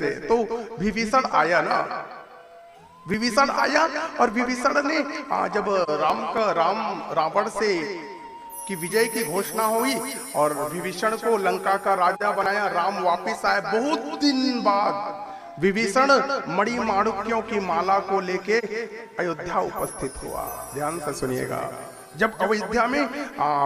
से। तो विभीषण आया ना, विभीषण आया और विभीषण ने जब रावण से की विजय की घोषणा हुई और विभीषण को लंका का राजा बनाया, राम वापिस आए बहुत दिन बाद। विभीषण मणि माणुक्यों की माला को लेके अयोध्या उपस्थित हुआ। ध्यान से सुनिएगा, जब अयोध्या में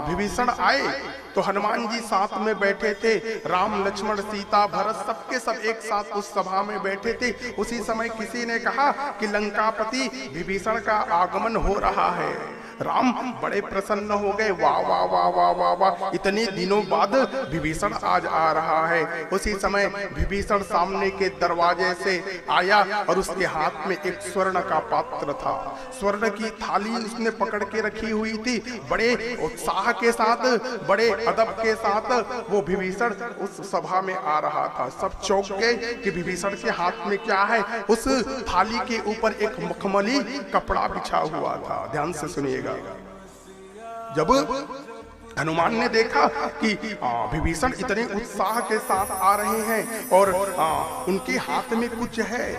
विभीषण आए तो हनुमान जी साथ में बैठे थे, राम लक्ष्मण सीता भरत सबके सब एक साथ उस सभा में बैठे थे। उसी समय किसी ने कहा कि लंकापति विभीषण का आगमन हो रहा है। राम बड़े प्रसन्न हो गए, वाह वाह वाह वाह वाह वाह, इतने दिनों बाद विभीषण आज आ रहा है। उसी समय विभीषण सामने के दरवाजे से आया और उसके हाथ में एक स्वर्ण का पात्र था, स्वर्ण की थाली उसने पकड़ के रखी हुई थी। बड़े उत्साह के साथ, बड़े अदब के साथ वो विभीषण उस सभा में आ रहा था। सब चौंक गए कि विभीषण के हाथ में क्या है। उस थाली के ऊपर एक मखमली कपड़ा बिछा हुआ था। ध्यान से सुनिएगा, जब हनुमान ने देखा कि विभीषण इतने उत्साह के साथ आ रहे हैं और उनके हाथ में कुछ है,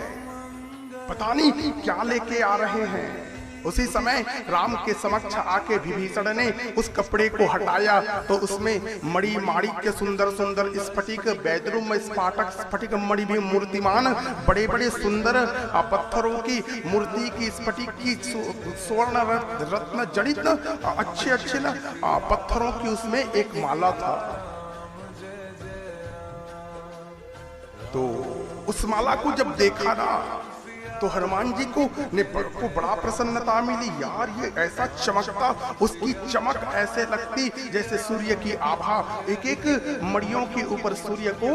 पता नहीं क्या लेके आ रहे हैं। उसी समय राम के समक्ष आके विभीषण ने उस कपड़े को हटाया तो उसमें मणि माणिक के सुंदर सुंदर स्फटिक, बैदरूम में स्फाटक स्फटिक मणि भी मूर्तिमान, बड़े बड़े सुंदर पत्थरों की मूर्ति की स्फटिक की स्वर्ण रत्न जड़ित अच्छे अच्छे पत्थरों की उसमें एक माला था। तो उस माला को जब देखा ना तो हनुमान जी को बड़ा प्रसन्नता मिली। यार ये ऐसा चमकता, उसकी चमक ऐसे लगती जैसे सूर्य की आभा, एक एक मणियों के ऊपर सूर्य को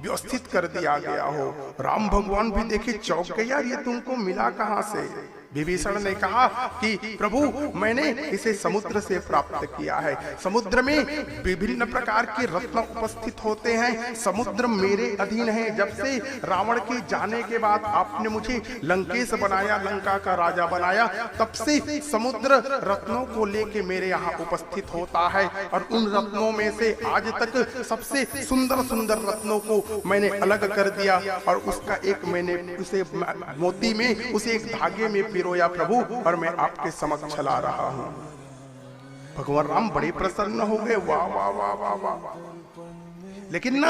व्यवस्थित कर दिया गया हो। राम भगवान भी देखे, चौंक गए, यार ये तुमको मिला कहां से। विभीषण ने कहा कि प्रभु मैंने इसे समुद्र से प्राप्त किया है। समुद्र में विभिन्न प्रकार के रत्न उपस्थित होते हैं, समुद्र मेरे अधीन है। जब से रावण के जाने के बाद आपने मुझे लंकेश बनाया, लंका का राजा बनाया, तब से समुद्र रत्नों को लेके मेरे यहाँ उपस्थित होता है। और उन रत्नों में से आज तक सबसे सुंदर सुंदर रत्नों को मैंने अलग कर दिया और उसका एक मैंने उसे मोती में, उसे एक धागे में पिरोया प्रभु, और मैं आपके समक्ष ला रहा हूं। भगवान राम बड़े प्रसन्न हो गए, वाह वाह वाह वाह वाह। लेकिन ना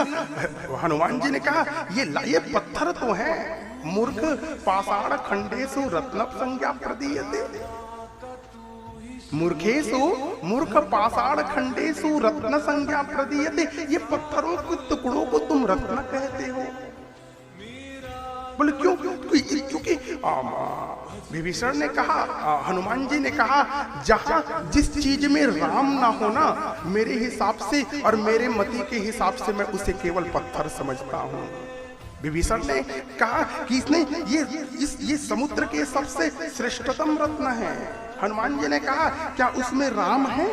हनुमान जी ने कहा ये पत्थर तो है, मूर्ख पाषाण खंडेषु रत्न संज्ञा प्रदीयते, मूर्खेषु मूर्ख पाषाण खंडेषु रत्न संज्ञा प्रदीयते। ये पत्थरों के टुकड़ों को तुम रत्न कहते हो। बोले क्यों? क्योंकि विभीषण ने कहा, हनुमान जी ने कहा, जहां जिस चीज में राम ना हो ना, मेरे हिसाब से और मेरे मति के हिसाब से मैं उसे केवल पत्थर समझता हूं। विभीषण ने कहा कि इसने ये समुद्र के सबसे श्रेष्ठतम रत्न है। हनुमान जी ने कहा क्या उसमें राम है?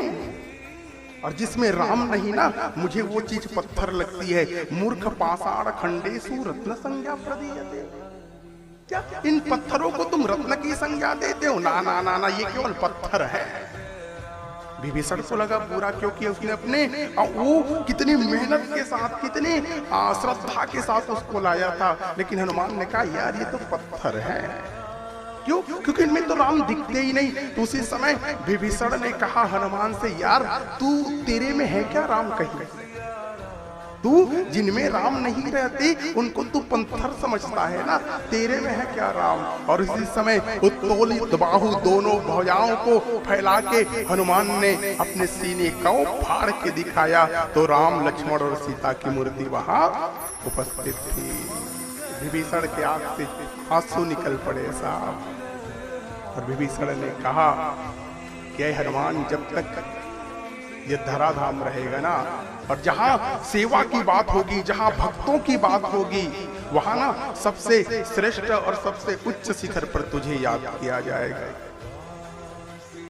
और जिसमें राम नहीं ना, मुझे वो चीज पत्थर लगती है। मूर्ख पाषाण खंडेषु रत्न संज्ञा प्रदीयते, क्या इन पत्थरों को तुम रत्न की संज्ञा देते हो? ना ना ना ना, ये केवल पत्थर है। विभीषण को लगा बुरा, क्योंकि उसने अपने वो कितनी मेहनत के साथ, कितनी श्रद्धा के साथ उसको लाया था। लेकिन हनुमान ने कहा यार ये तो पत्थर है। क्यों? क्योंकि इनमें तो राम दिखते ही नहीं। तो उसी समय विभीषण ने कहा हनुमान से, यार तेरे में है क्या राम? कहीं तू जिनमें राम नहीं रहते उनको तू पत्थर समझता है ना, तेरे में है क्या राम? और इसी समय उत्तोलित बाहु दोनों भुजाओं को फैला के हनुमान ने अपने सीने को फाड़ के दिखाया तो राम लक्ष्मण और सीता की मूर्ति वहां उपस्थित थी। विभीषण के आंख से आंसू निकल पड़े साहब। और विभीषण ने कहा कि हनुमान, जब तक ये धराधाम रहेगा ना, और जहां सेवा की बात होगी, जहां भक्तों की बात होगी, वहां ना सबसे श्रेष्ठ और सबसे उच्च शिखर पर तुझे याद किया जाएगा।